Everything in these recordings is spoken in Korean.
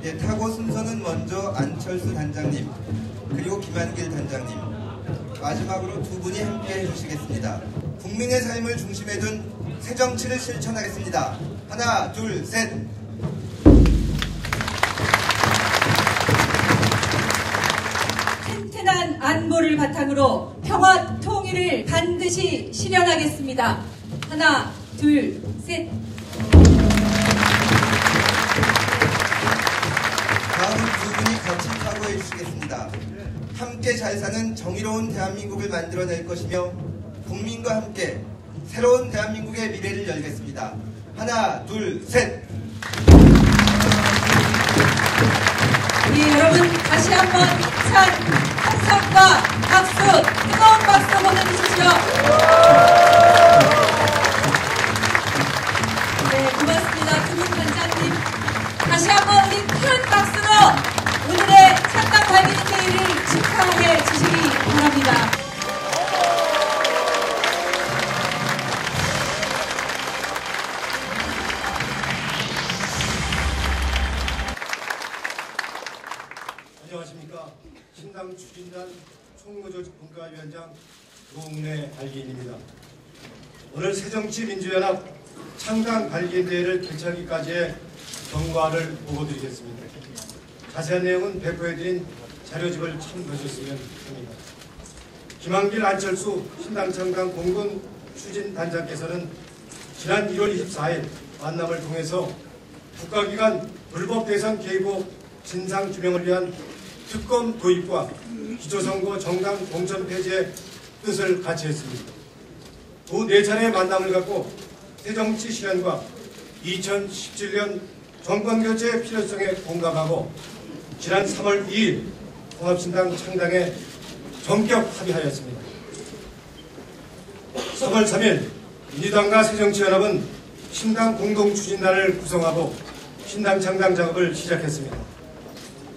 예, 타고 순서는 먼저 안철수 단장님, 그리고 김한길 단장님, 마지막으로 두 분이 함께 해주시겠습니다. 국민의 삶을 중심에 둔 새정치를 실천하겠습니다. 하나, 둘, 셋. 튼튼한 안보를 바탕으로 평화 통일을 반드시 실현하겠습니다. 하나, 둘, 셋. 다음 두 분이 같이 각오해 주시겠습니다. 함께 잘 사는 정의로운 대한민국을 만들어낼 것이며 국민과 함께 새로운 대한민국의 미래를 열겠습니다. 하나, 둘, 셋. 예, 여러분 다시 한번 힘찬 함성과 박수, 뜨거운 박수 보내주십시오. 네, 고맙습니다. 두 분 단장님. 다시 한번 우리 큰 박수로 오늘의 창당 발기인 대회를 축하해 주시기 바랍니다. 안녕하십니까. 신당 추진단 총무조직분과위원장 노웅래 발기인입니다. 오늘 새정치민주연합 창당 발기인대회를 개최하기까지의 경과를 보고드리겠습니다. 자세한 내용은 배포해드린 자료집을 참고하셨으면 합니다. 김한길 안철수 신당 창당 공동 추진단장께서는 지난 1월 24일 만남을 통해서 국가기관 불법 대선 개입 후 진상규명을 위한 특검 도입과 기초선거 정당 공천 폐지의 뜻을 같이 했습니다. 두 4차례의 만남을 갖고 새정치 실현과 2017년 정권교체의 필요성에 공감하고 지난 3월 2일 통합신당 창당에 전격 합의하였습니다. 3월 3일 민주당과 새정치연합은 신당 공동추진단을 구성하고 신당 창당 작업을 시작했습니다.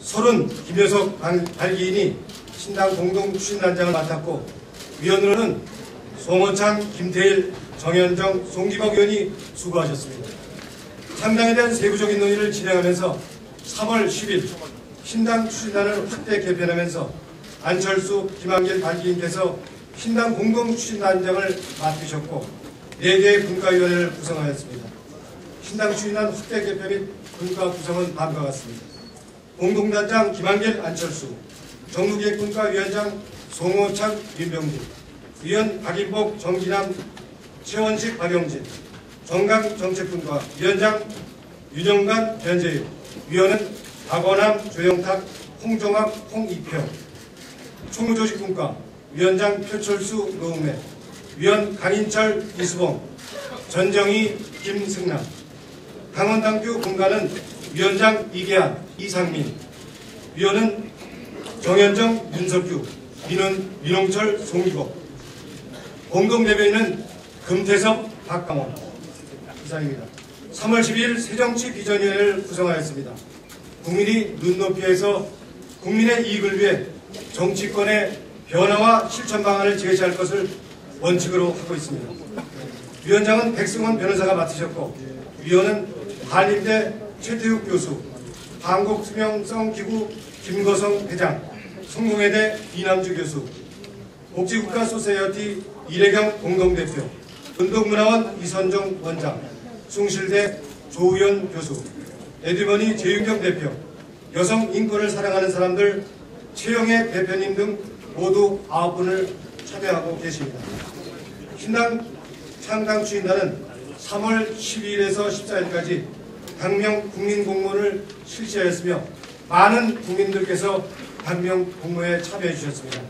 30 김효석 발기인이 신당 공동추진단장을 맡았고 위원으로는 송호창, 김태일, 정현정, 송기박 의원이 수고하셨습니다. 창당에 대한 세부적인 논의를 진행하면서 3월 10일 신당 추진단을 확대 개편하면서 안철수, 김한길 발기인께서 신당 공동추진단장을 맡으셨고 4개의 분과위원회를 구성하였습니다. 신당 추진단 확대 개편 및 분과 구성은 다음과 같습니다. 공동단장 김한길 안철수, 정무기획분과위원장 송호창 윤병진, 위원 박인복 정기남 최원식 박영진, 정강정책분과 위원장 윤영관 변재일, 위원은 박원함 조영탁 홍종학 홍이평, 총무조직분과 위원장 표철수 노웅래, 위원 강인철 이수봉, 전정희 김승남, 강원당규 분과는 위원장 이계한 이상민, 위원은 정현정 윤석규, 민홍철 송기복, 공동대변인은 금태섭 박강원. 이상입니다. 3월 12일 새정치비전위원회를 구성하였습니다. 국민이 눈높이에서 국민의 이익을 위해 정치권의 변화와 실천 방안을 제시할 것을 원칙으로 하고 있습니다. 위원장은 백승원 변호사가 맡으셨고 위원은 한림대 최태욱 교수, 한국투명성기구 김거성 회장, 성공회대 이남주 교수, 복지국가소사이어티 이래경 공동대표, 운동문화원 이선정 원장, 숭실대 조우현 교수, 에듀머니 재윤경 대표, 여성 인권을 사랑하는 사람들 최영애 대표님 등 모두 9분을 참여하고 계십니다. 신당 창당 추진단은 3월 12일에서 14일까지 당명 국민공모를 실시하였으며 많은 국민들께서 당명 공모에 참여해 주셨습니다.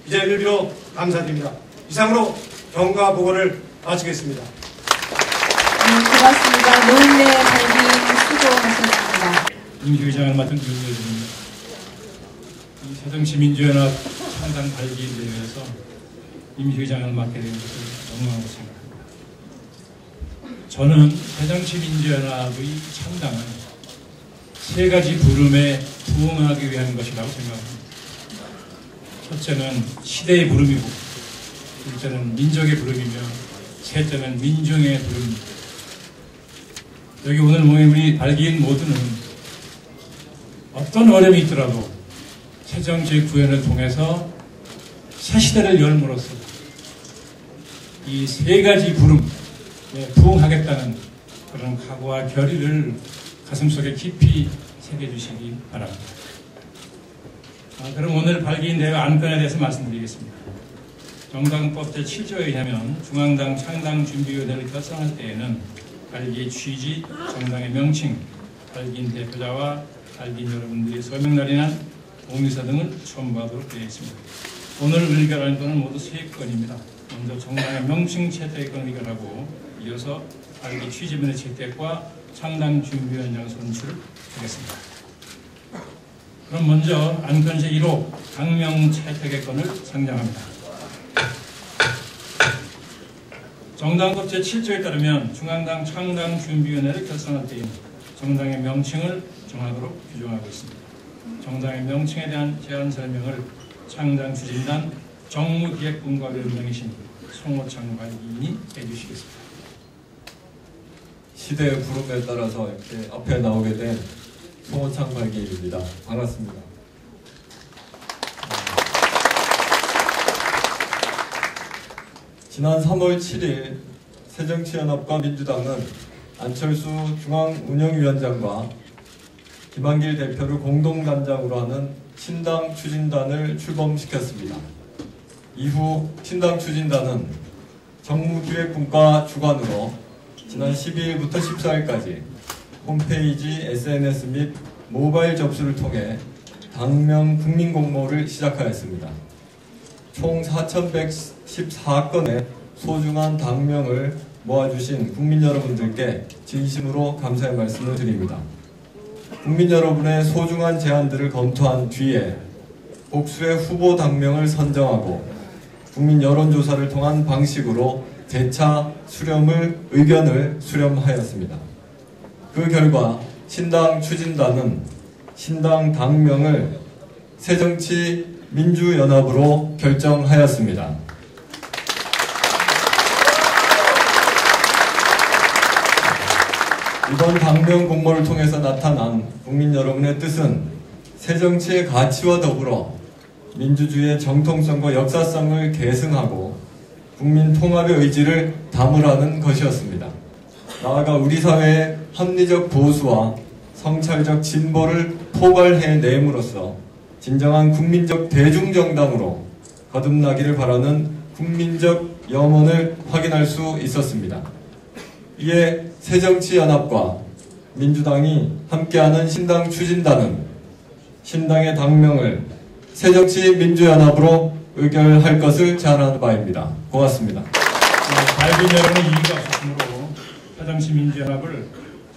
이 자리를 빌어 감사드립니다. 이상으로 경과 보고를 마치겠습니다. 고맙습니다. 노웅래 발기인 수고하셨습니다. 임시회장을 맡은 윤여준입니다. 이 새정치민주연합 창당 발기인 대회에서 임시회장을 맡게 된 것을 영광으로 생각합니다. 저는 새정치민주연합의 창당은 3가지 부름에 부응하기 위한 것이라고 생각합니다. 첫째는 시대의 부름이고, 둘째는 민족의 부름이며, 셋째는 민중의 부름입니다. 여기 오늘 모인 우리 발기인 모두는 어떤 어려움이 있더라도 새정치 구현을 통해서 새 시대를 열므로써 이 세 가지 부름에 부응하겠다는 그런 각오와 결의를 가슴속에 깊이 새겨주시기 바랍니다. 그럼 오늘 발기인 대회 안건에 대해서 말씀드리겠습니다. 정당법 제7조에 의하면 중앙당 창당준비위원회를 결성할 때에는 발기의 취지, 정당의 명칭, 발기인 대표자와 발기인 여러분들이 서명날인한 동의서 등을 첨부하도록 되어 있습니다. 오늘 의결하는 건은 모두 3건입니다. 먼저 정당의 명칭 채택의 건을 의결하고 이어서 발기 취지문의 채택과 창당준비위원장 선출을 하겠습니다. 그럼 먼저 안건 제1호 당명 채택의 건을 상정합니다. 정당법 제7조에 따르면 중앙당 창당준비위원회를 결성할 때에는 정당의 명칭을 정하도록 규정하고 있습니다. 정당의 명칭에 대한 제안 설명을 창당추진단 정무기획분과위원장이신 송호창 발기인이 해주시겠습니다. 시대의 부름에 따라서 이렇게 앞에 나오게 된 송호창 발기인입니다. 반갑습니다. 지난 3월 7일 새정치연합과 민주당은 안철수 중앙운영위원장과 김한길 대표를 공동단장으로 하는 신당 추진단을 출범시켰습니다. 이후 신당 추진단은 정무기획분과 주관으로 지난 12일부터 14일까지 홈페이지, SNS 및 모바일 접수를 통해 당명 국민공모를 시작하였습니다. 총 4,114건의 소중한 당명을 모아주신 국민 여러분들께 진심으로 감사의 말씀을 드립니다. 국민 여러분의 소중한 제안들을 검토한 뒤에 복수의 후보 당명을 선정하고 국민 여론조사를 통한 방식으로 재차 의견을 수렴하였습니다. 그 결과 신당 추진단은 신당 당명을 새정치민주연합으로 결정하였습니다. 이번 당명 공모를 통해서 나타난 국민 여러분의 뜻은 새정치의 가치와 더불어 민주주의의 정통성과 역사성을 계승하고 국민 통합의 의지를 담으라는 것이었습니다. 나아가 우리 사회의 합리적 보수와 성찰적 진보를 포괄해냄으로써 진정한 국민적 대중정당으로 거듭나기를 바라는 국민적 염원을 확인할 수 있었습니다. 이에 새정치연합과 민주당이 함께하는 신당 추진단은 신당의 당명을 새정치민주연합으로 의결할 것을 제안하는 바입니다. 고맙습니다. 발기인 여러분의 이의가 없으므로 새정치민주연합을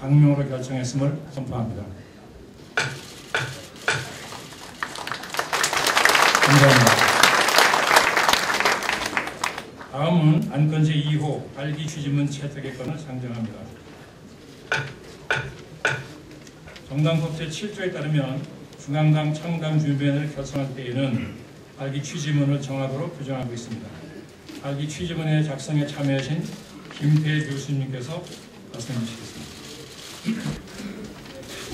당명으로 결정했음을 선포합니다. 감사합니다. 다음은 안건 제2호 발기 취지문 채택의 건을 상정합니다. 정당법 제7조에 따르면 중앙당 창당준비위원회를 결성할 때에는 발기 취지문을 정하도록 규정하고 있습니다. 발기 취지문의 작성에 참여하신 김태 교수님께서 말씀해 주시겠습니다.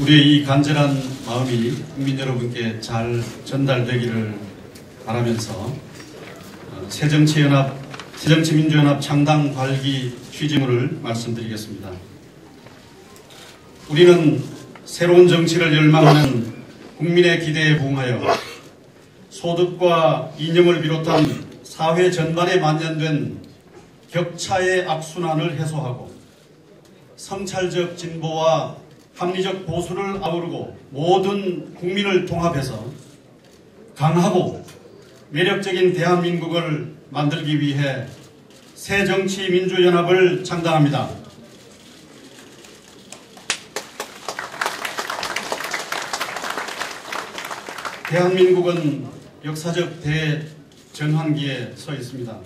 우리의 이 간절한 마음이 국민 여러분께 잘 전달되기를 바라면서 새정치민주연합 창당 발기 취지문을 말씀드리겠습니다. 우리는 새로운 정치를 열망하는 국민의 기대에 부응하여 소득과 이념을 비롯한 사회 전반에 만연된 격차의 악순환을 해소하고 성찰적 진보와 합리적 보수를 아우르고 모든 국민을 통합해서 강하고 매력적인 대한민국을 만들기 위해 새정치민주연합을 창당합니다. 대한민국은 역사적 대전환기에 서 있습니다.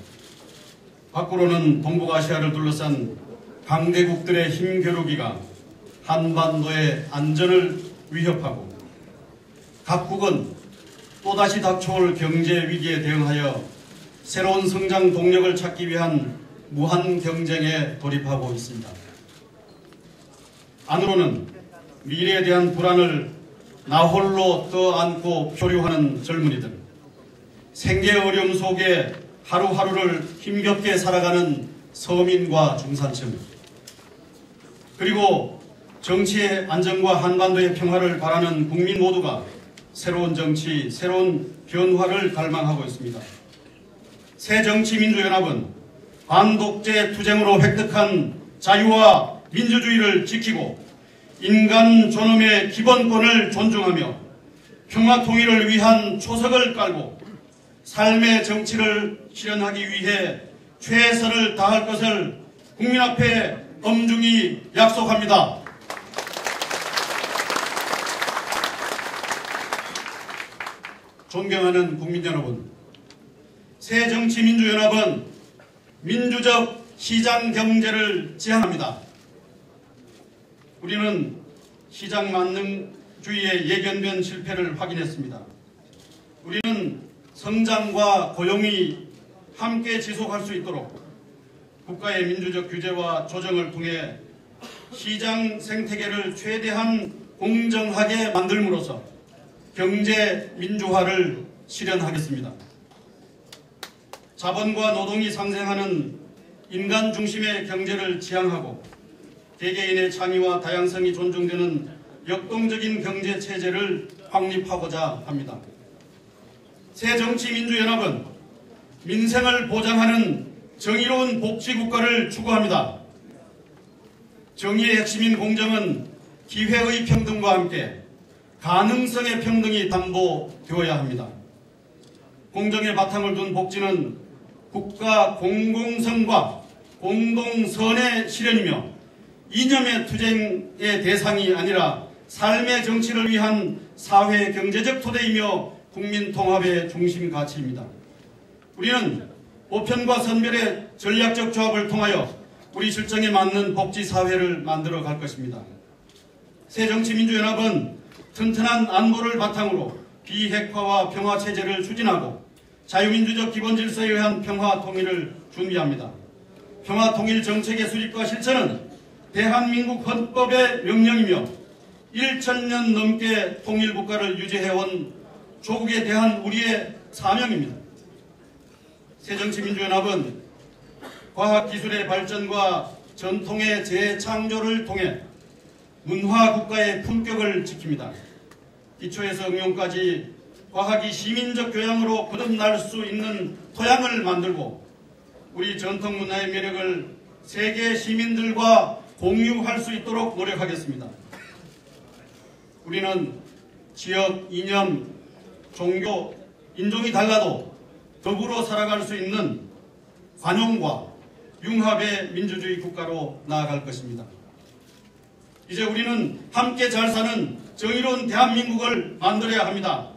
밖으로는 동북아시아를 둘러싼 강대국들의 힘겨루기가 한반도의 안전을 위협하고 각국은 또다시 닥쳐올 경제 위기에 대응하여 새로운 성장 동력을 찾기 위한 무한 경쟁에 돌입하고 있습니다. 안으로는 미래에 대한 불안을 나홀로 떠안고 표류하는 젊은이들, 생계 어려움 속에 하루하루를 힘겹게 살아가는 서민과 중산층, 그리고 정치의 안정과 한반도의 평화를 바라는 국민 모두가 새로운 정치, 새로운 변화를 갈망하고 있습니다. 새정치민주연합은 반독재 투쟁으로 획득한 자유와 민주주의를 지키고 인간 존엄의 기본권을 존중하며 평화통일을 위한 초석을 깔고 삶의 정치를 실현하기 위해 최선을 다할 것을 국민 앞에 엄중히 약속합니다. 존경하는 국민 여러분, 새정치민주연합은 민주적 시장경제를 지향합니다. 우리는 시장 만능주의의 예견된 실패를 확인했습니다. 우리는 성장과 고용이 함께 지속할 수 있도록 국가의 민주적 규제와 조정을 통해 시장 생태계를 최대한 공정하게 만들므로써 경제 민주화를 실현하겠습니다. 자본과 노동이 상생하는 인간 중심의 경제를 지향하고 개개인의 창의와 다양성이 존중되는 역동적인 경제 체제를 확립하고자 합니다. 새정치민주연합은 민생을 보장하는 정의로운 복지국가를 추구합니다. 정의의 핵심인 공정은 기회의 평등과 함께 가능성의 평등이 담보되어야 합니다. 공정의 바탕을 둔 복지는 국가 공공성과 공동선의 실현이며 이념의 투쟁의 대상이 아니라 삶의 정치를 위한 사회 경제적 토대이며 국민 통합의 중심 가치입니다. 우리는 보편과 선별의 전략적 조합을 통하여 우리 실정에 맞는 복지사회를 만들어 갈 것입니다. 새정치민주연합은 튼튼한 안보를 바탕으로 비핵화와 평화체제를 추진하고 자유민주적 기본질서에 의한 평화통일을 준비합니다. 평화통일 정책의 수립과 실천은 대한민국 헌법의 명령이며 1000년 넘게 통일국가를 유지해온 조국에 대한 우리의 사명입니다. 새정치민주연합은 과학기술의 발전과 전통의 재창조를 통해 문화국가의 품격을 지킵니다. 기초에서 응용까지 과학이 시민적 교양으로 거듭날 수 있는 토양을 만들고 우리 전통 문화의 매력을 세계 시민들과 공유할 수 있도록 노력하겠습니다. 우리는 지역, 이념, 종교, 인종이 달라도 더불어 살아갈 수 있는 관용과 융합의 민주주의 국가로 나아갈 것입니다. 이제 우리는 함께 잘 사는 정의로운 대한민국을 만들어야 합니다.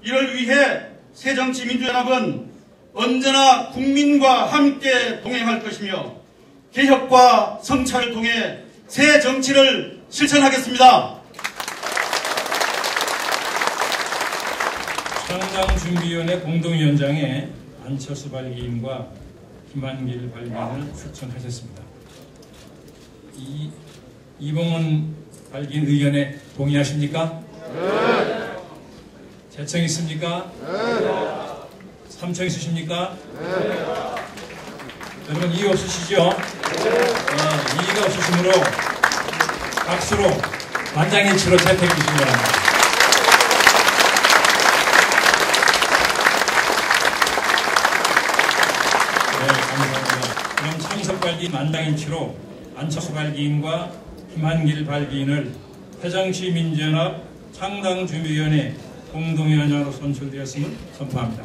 이를 위해 새정치민주연합은 언제나 국민과 함께 동행할 것이며 개혁과 성찰을 통해 새 정치를 실천하겠습니다. 창당준비위원회 공동위원장에 안철수 발기인과 김한길 발기인을 추천하셨습니다. 이봉원 발기인 의견에 동의하십니까? 네. 재청 있습니까? 네. 삼청 있으십니까? 네. 여러분 이의 없으시죠? 이의가 없으시므로 박수로 만장일치로 채택해 주시기 바랍니다. 네, 감사합니다. 그럼 창석 발기인 만장일치로 안철수 발기인과 김한길 발기인을 새정치민주연합 창당준비위원회 공동위원장으로 선출되었음을 선포합니다.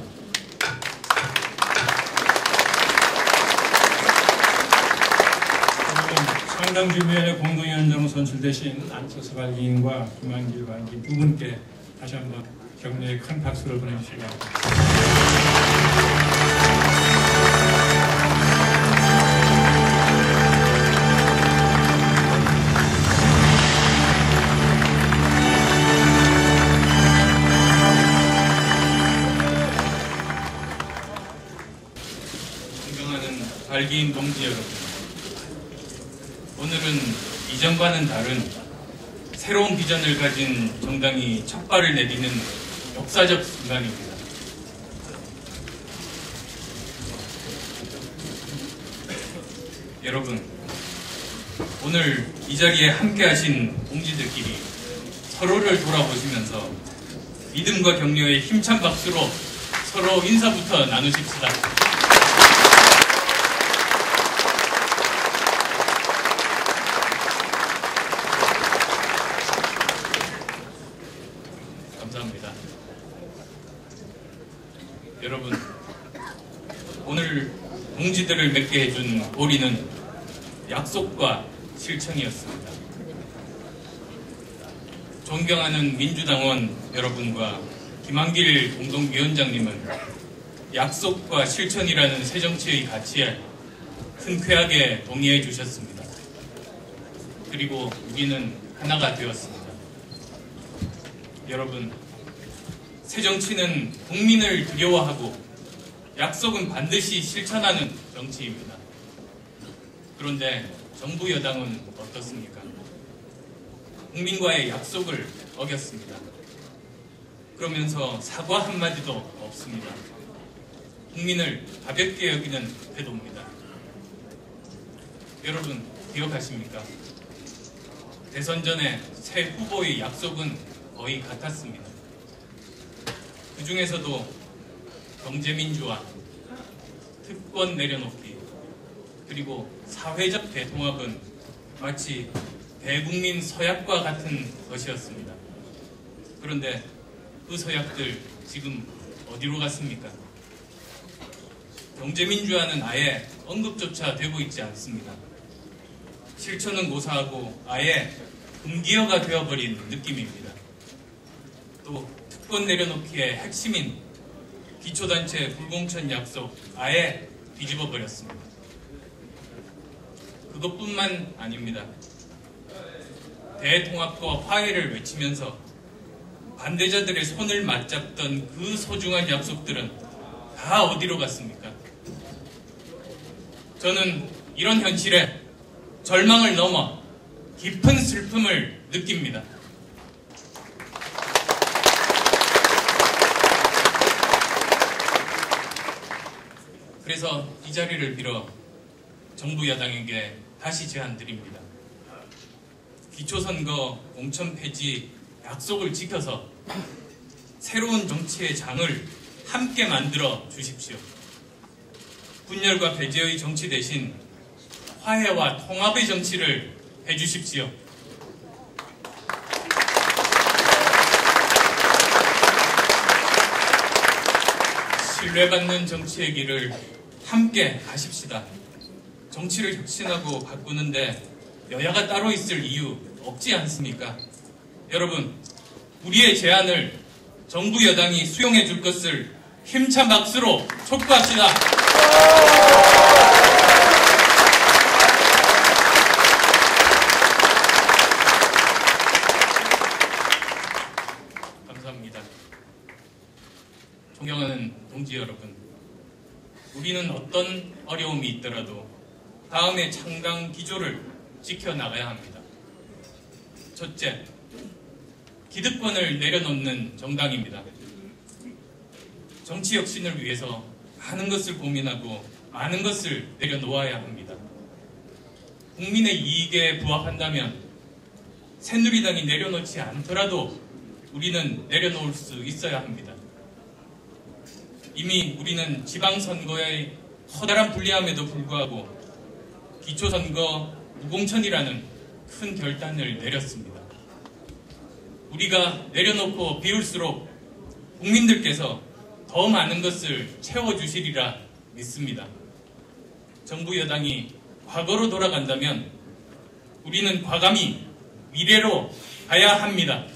창당준비위원회 공동위원장으로 선출되신 안철수 발기인과 김한길 발기인 두 분께 다시 한번 격려의 큰 박수를 보내주시기 바랍니다. 발기인 동지 여러분, 오늘은 이전과는 다른 새로운 비전을 가진 정당이 첫 발을 내디는 역사적 순간입니다. 여러분, 오늘 이 자리에 함께하신 동지들끼리 서로를 돌아보시면서 믿음과 격려의 힘찬 박수로 서로 인사부터 나누십시다. 감사합니다. 여러분, 오늘 동지들을 맺게 해준 고리는 약속과 실천이었습니다. 존경하는 민주당원 여러분과 김한길 공동위원장님은 약속과 실천이라는 새정치의 가치에 흔쾌하게 동의해 주셨습니다. 그리고 우리는 하나가 되었습니다. 여러분, 새정치는 국민을 두려워하고 약속은 반드시 실천하는 정치입니다. 그런데 정부 여당은 어떻습니까? 국민과의 약속을 어겼습니다. 그러면서 사과 한마디도 없습니다. 국민을 가볍게 여기는 태도입니다. 여러분, 기억하십니까? 대선 전에 새 후보의 약속은 거의 같았습니다. 그 중에서도 경제민주화, 특권 내려놓기, 그리고 사회적 대통합은 마치 대국민 서약과 같은 것이었습니다. 그런데 그 서약들 지금 어디로 갔습니까? 경제민주화는 아예 언급조차 되고 있지 않습니다. 실천은 고사하고 아예 금기어가 되어버린 느낌입니다. 또 특권 내려놓기의 핵심인 기초단체 불공천 약속 아예 뒤집어 버렸습니다. 그것뿐만 아닙니다. 대통합과 화해를 외치면서 반대자들의 손을 맞잡던 그 소중한 약속들은 다 어디로 갔습니까? 저는 이런 현실에 절망을 넘어 깊은 슬픔을 느낍니다. 그래서 이 자리를 빌어 정부 여당에게 다시 제안드립니다. 기초선거 공천 폐지 약속을 지켜서 새로운 정치의 장을 함께 만들어 주십시오. 분열과 배제의 정치 대신 화해와 통합의 정치를 해주십시오. 신뢰받는 정치의 길을 함께 가십시다. 정치를 혁신하고 바꾸는데 여야가 따로 있을 이유 없지 않습니까? 여러분, 우리의 제안을 정부 여당이 수용해 줄 것을 힘찬 박수로 촉구합시다. 감사합니다. 존경하는 동지 여러분, 우리는 어떤 어려움이 있더라도 다음의 창당 기조를 지켜나가야 합니다. 첫째, 기득권을 내려놓는 정당입니다. 정치 혁신을 위해서 많은 것을 고민하고 많은 것을 내려놓아야 합니다. 국민의 이익에 부합한다면 새누리당이 내려놓지 않더라도 우리는 내려놓을 수 있어야 합니다. 이미 우리는 지방선거의 커다란 불리함에도 불구하고 기초선거 무공천이라는 큰 결단을 내렸습니다. 우리가 내려놓고 비울수록 국민들께서 더 많은 것을 채워주시리라 믿습니다. 정부 여당이 과거로 돌아간다면 우리는 과감히 미래로 가야 합니다.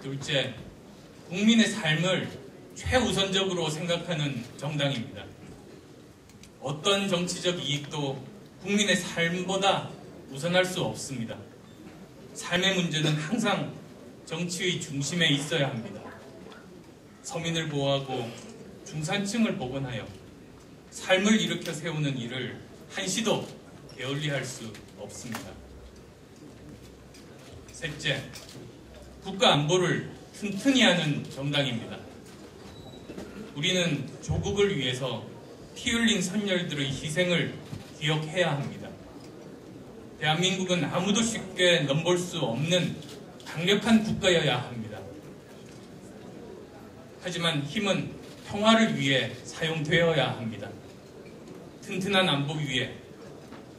둘째, 국민의 삶을 최우선적으로 생각하는 정당입니다. 어떤 정치적 이익도 국민의 삶보다 우선할 수 없습니다. 삶의 문제는 항상 정치의 중심에 있어야 합니다. 서민을 보호하고 중산층을 복원하여 삶을 일으켜 세우는 일을 한시도 게을리할 수 없습니다. 셋째, 국가 안보를 튼튼히 하는 정당입니다. 우리는 조국을 위해서 피 흘린 선열들의 희생을 기억해야 합니다. 대한민국은 아무도 쉽게 넘볼 수 없는 강력한 국가여야 합니다. 하지만 힘은 평화를 위해 사용되어야 합니다. 튼튼한 안보 위에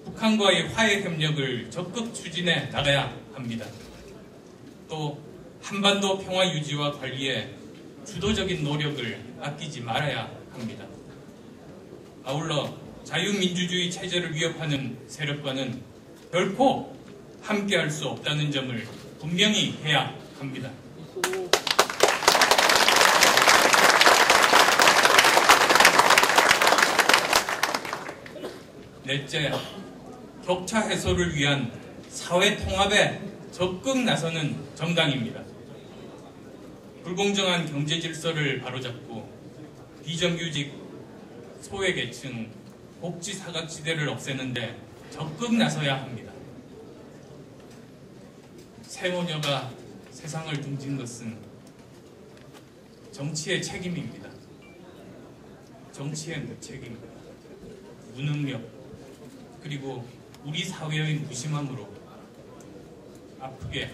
북한과의 화해 협력을 적극 추진해 나가야 합니다. 또 한반도 평화 유지와 관리에 주도적인 노력을 아끼지 말아야 합니다. 아울러 자유민주주의 체제를 위협하는 세력과는 결코 함께할 수 없다는 점을 분명히 해야 합니다. 넷째, 격차 해소를 위한 사회 통합에 적극 나서는 정당입니다. 불공정한 경제 질서를 바로잡고 비정규직, 소외계층, 복지 사각지대를 없애는데 적극 나서야 합니다. 새모녀가 세상을 등진 것은 정치의 책임입니다. 정치의 무책임, 무능력, 그리고 우리 사회의 무심함으로 아프게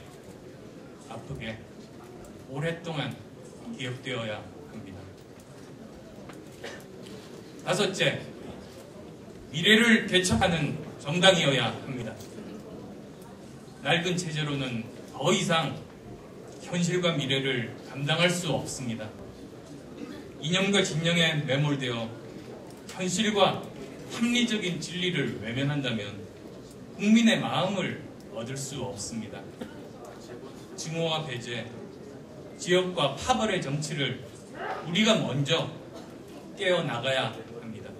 오랫동안 기억되어야 합니다. 다섯째, 미래를 개척하는 정당이어야 합니다. 낡은 체제로는 더 이상 현실과 미래를 감당할 수 없습니다. 이념과 진영에 매몰되어 현실과 합리적인 진리를 외면한다면 국민의 마음을 얻을 수 없습니다. 증오와 배제, 지역과 파벌의 정치를 우리가 먼저 깨어나가야 합니다.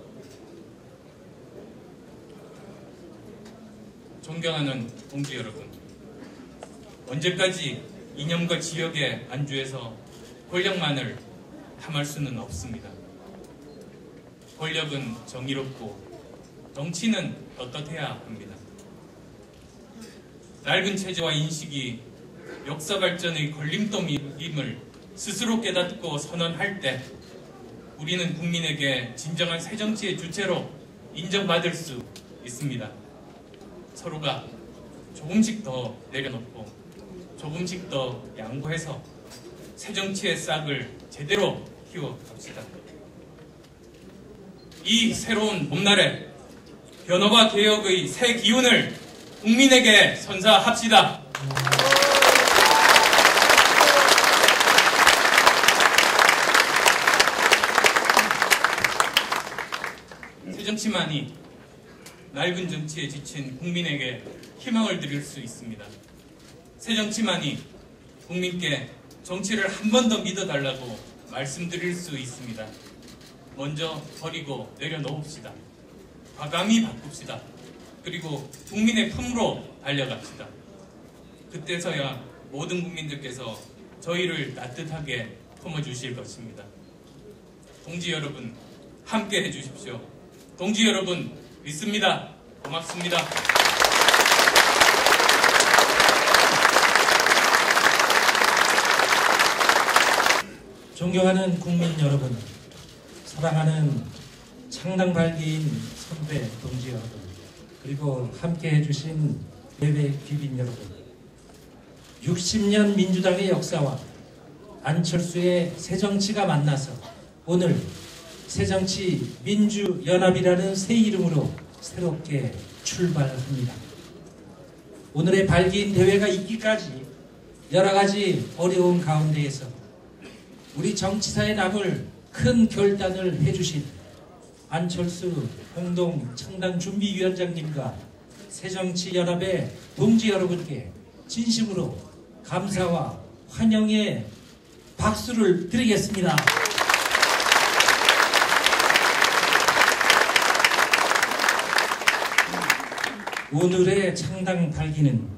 존경하는 동지 여러분, 언제까지 이념과 지역에 안주해서 권력만을 탐할 수는 없습니다. 권력은 정의롭고 정치는 떳떳해야 합니다. 낡은 체제와 인식이 역사 발전의 걸림돌임을 스스로 깨닫고 선언할 때 우리는 국민에게 진정한 새정치의 주체로 인정받을 수 있습니다. 서로가 조금씩 더 내려놓고 조금씩 더 양보해서 새정치의 싹을 제대로 키워갑시다. 이 새로운 봄날에 변화와 개혁의 새 기운을 국민에게 선사합시다. 새정치만이 낡은 정치에 지친 국민에게 희망을 드릴 수 있습니다. 새정치만이 국민께 정치를 한 번 더 믿어달라고 말씀드릴 수 있습니다. 먼저 버리고 내려놓읍시다. 과감히 바꿉시다. 그리고 국민의 품으로 달려갑시다. 그때서야 모든 국민들께서 저희를 따뜻하게 품어주실 것입니다. 동지 여러분, 함께 해주십시오. 동지 여러분, 믿습니다. 고맙습니다. 존경하는 국민 여러분, 사랑하는 창당 발기인 선배 동지 여러분, 그리고 함께 해주신 예배 귀빈 여러분, 60년 민주당의 역사와 안철수의 새정치가 만나서 오늘 새정치 민주연합이라는 새 이름으로 새롭게 출발합니다. 오늘의 발기인 대회가 있기까지 여러 가지 어려운 가운데에서 우리 정치사에 남을 큰 결단을 해주신 안철수 공동 창당준비위원장님과 새정치연합의 동지 여러분께 진심으로 감사와 환영의 박수를 드리겠습니다. 오늘의 창당 발기는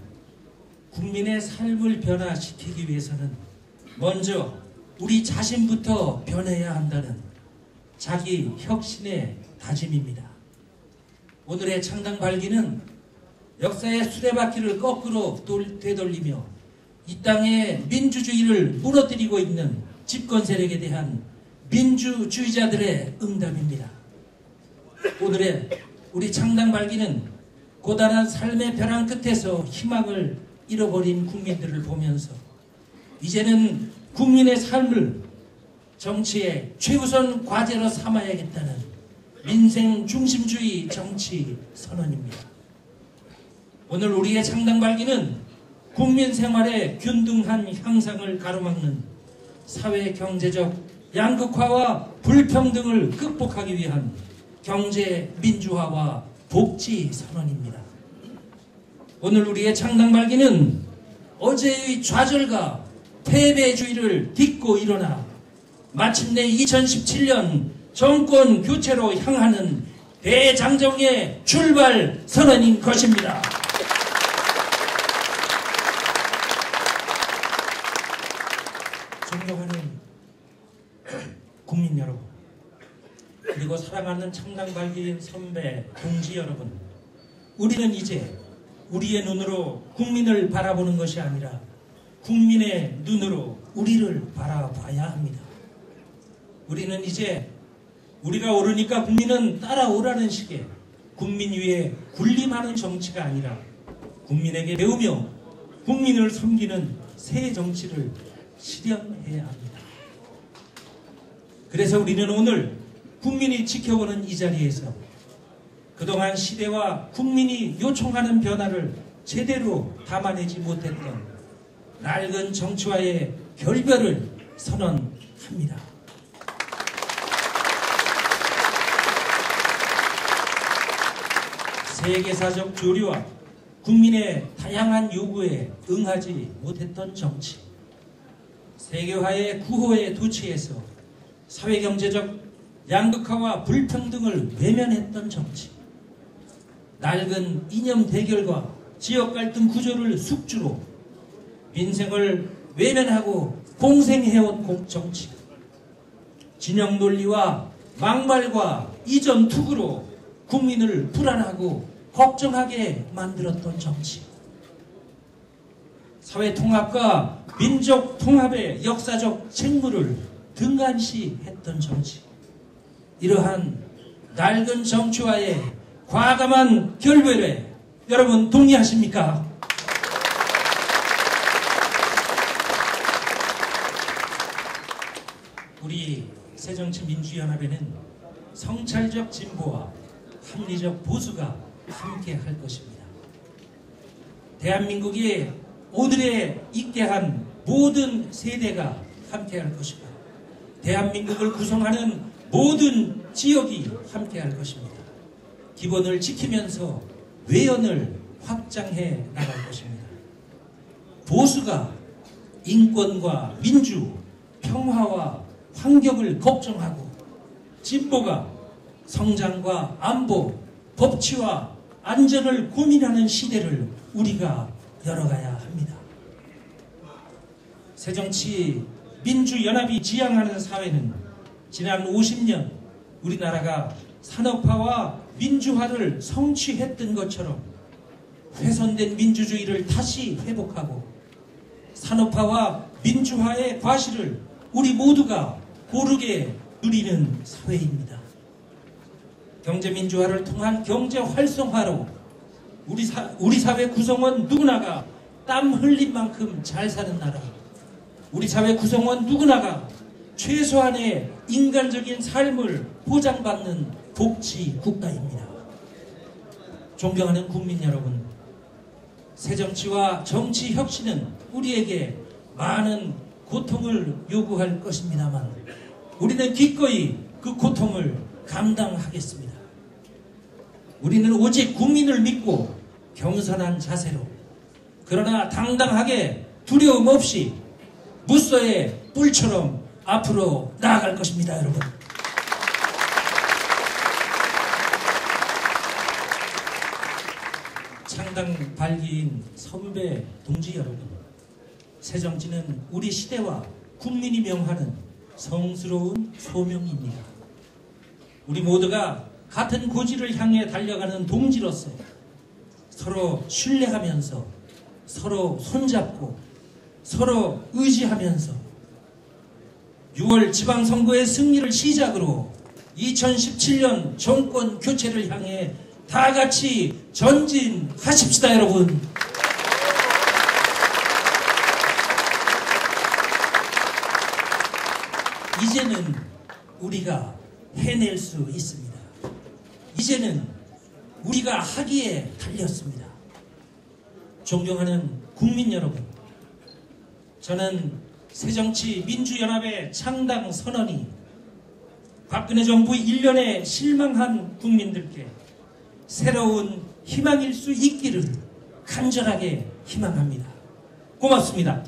국민의 삶을 변화시키기 위해서는 먼저 우리 자신부터 변해야 한다는 자기 혁신의 다짐입니다. 오늘의 창당 발기는 역사의 수레바퀴를 거꾸로 되돌리며 이 땅의 민주주의를 무너뜨리고 있는 집권 세력에 대한 민주주의자들의 응답입니다. 오늘의 우리 창당 발기는 고단한 삶의 벼랑 끝에서 희망을 잃어버린 국민들을 보면서 이제는 국민의 삶을 정치의 최우선 과제로 삼아야겠다는 민생 중심주의 정치 선언입니다. 오늘 우리의 창당 발기는 국민 생활의 균등한 향상을 가로막는 사회 경제적 양극화와 불평등을 극복하기 위한 경제 민주화와 복지 선언입니다. 오늘 우리의 창당 발기는 어제의 좌절과 패배주의를 딛고 일어나 마침내 2017년 정권 교체로 향하는 대장정의 출발 선언인 것입니다. 존경하는 국민 여러분, 그리고 사랑하는 창당 발기인 선배 동지 여러분, 우리는 이제 우리의 눈으로 국민을 바라보는 것이 아니라 국민의 눈으로 우리를 바라봐야 합니다. 우리는 이제 우리가 오르니까 국민은 따라오라는 식의 국민 위에 군림하는 정치가 아니라 국민에게 배우며 국민을 섬기는 새 정치를 실현해야 합니다. 그래서 우리는 오늘 국민이 지켜보는 이 자리에서 그동안 시대와 국민이 요청하는 변화를 제대로 담아내지 못했던 낡은 정치와의 결별을 선언합니다. 세계사적 조류와 국민의 다양한 요구에 응하지 못했던 정치, 세계화의 구호에 도취해서 사회경제적 양극화와 불평등을 외면했던 정치, 낡은 이념 대결과 지역 갈등 구조를 숙주로 민생을 외면하고 공생해온 정치, 진영 논리와 막말과 이전 투구로 국민을 불안하고 걱정하게 만들었던 정치, 사회 통합과 민족 통합의 역사적 책무를 등한시했던 정치, 이러한 낡은 정치와의 과감한 결별에 여러분 동의하십니까? 우리 새정치민주연합에는 성찰적 진보와 합리적 보수가 함께 할 것입니다. 대한민국이 오늘에 있게 한 모든 세대가 함께 할 것이고 대한민국을 구성하는 모든 지역이 함께 할 것입니다. 기본을 지키면서 외연을 확장해 나갈 것입니다. 보수가 인권과 민주, 평화와 환경을 걱정하고 진보가 성장과 안보, 법치와 안전을 고민하는 시대를 우리가 열어가야 합니다. 새정치민주연합이 지향하는 사회는 지난 50년 우리나라가 산업화와 민주화를 성취했던 것처럼 훼손된 민주주의를 다시 회복하고 산업화와 민주화의 과실을 우리 모두가 고르게 누리는 사회입니다. 경제민주화를 통한 경제 활성화로 우리 사회 구성원 누구나가 땀 흘린 만큼 잘 사는 나라, 우리 사회 구성원 누구나가 최소한의 인간적인 삶을 보장받는 복지 국가입니다. 존경하는 국민 여러분, 새정치와 정치 혁신은 우리에게 많은 고통을 요구할 것입니다만 우리는 기꺼이 그 고통을 감당하겠습니다. 우리는 오직 국민을 믿고 겸손한 자세로, 그러나 당당하게 두려움 없이 무서의 뿔처럼 앞으로 나아갈 것입니다, 여러분. 창당 발기인 선배 동지 여러분, 새정치는 우리 시대와 국민이 명하는 성스러운 소명입니다. 우리 모두가 같은 고지를 향해 달려가는 동지로서 서로 신뢰하면서 서로 손잡고 서로 의지하면서 6월 지방선거의 승리를 시작으로 2017년 정권 교체를 향해 다 같이 전진하십시다, 여러분. 이제는 우리가 해낼 수 있습니다. 이제는 우리가 하기에 달렸습니다. 존경하는 국민 여러분, 저는 새정치민주연합의 창당 선언이 박근혜 정부 1년에 실망한 국민들께 새로운 희망일 수 있기를 간절하게 희망합니다. 고맙습니다.